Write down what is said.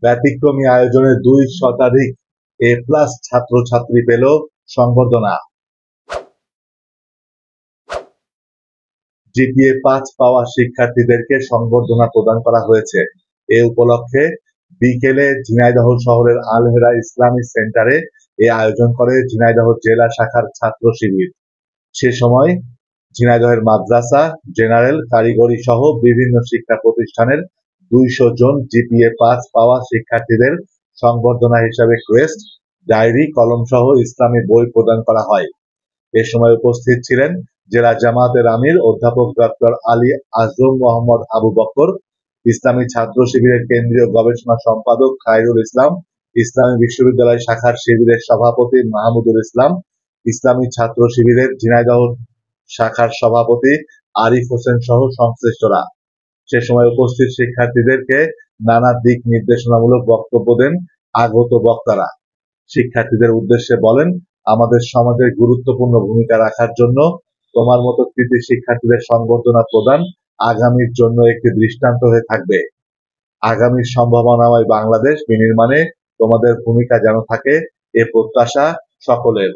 ব্যতিক্রমী আয়োজনে 2 শতাধিক এ প্লাস ছাত্রছাত্রী পেল সংবর্ধনা। জিপিএ 5 পাওয়া শিক্ষার্থীদেরকে সংবর্ধনা প্রদান করা হয়েছে। এ উপলক্ষে বিকেলে ঝিনাইদহ শহরের আল-হেরা ইসলামী সেন্টারে এ আয়োজন করে ঝিনাইদহ জেলা শাখার ছাত্র শিবির। সে সময় ঝিনাইদহের মাদ্রাসা, জেনারেল, কারিগরি সহ বিভিন্ন শিক্ষা প্রতিষ্ঠানের 200 জন জিপিএ 5 পাওয়া শিক্ষার্থীদের সংবর্ধনা হিসাবে ক্রেস্ট, ডায়েরি, কলম সহ ইসলামী বই প্রদান করা হয়। এ সময় উপস্থিত ছিলেন জেলা জামায়াতের আমির অধ্যাপক ডক্টর আলী আজম মোহাম্মদ আবু বকর, ইসলামী ছাত্র শিবিরের কেন্দ্রীয় গবেষণা সম্পাদক খায়রুল ইসলাম, ইসলামী বিশ্ববিদ্যালয় শাখার শিবিরের সভাপতি মাহমুদুল ইসলাম, ইসলামী ছাত্র শিবিরের ঝিনাইদহ শাখার সভাপতি আরিফ হোসেন সহ সংশ্লিষ্টরা। সে সময় উপস্থিত শিক্ষার্থীদেরকে নানা দিক নির্দেশনামূলক বক্তব্য দেন আগত বক্তারা। শিক্ষার্থীদের উদ্দেশ্যে বলেন, আমাদের সমাজের গুরুত্বপূর্ণ ভূমিকা রাখার জন্য তোমার মতো কৃতি শিক্ষার্থীদের সংবর্ধনা প্রদান আগামীর জন্য একটি দৃষ্টান্ত হয়ে থাকবে। আগামীর সম্ভাবনাময় বাংলাদেশ বিনির্মাণে তোমাদের ভূমিকা যেন থাকে, এ প্রত্যাশা সকলের।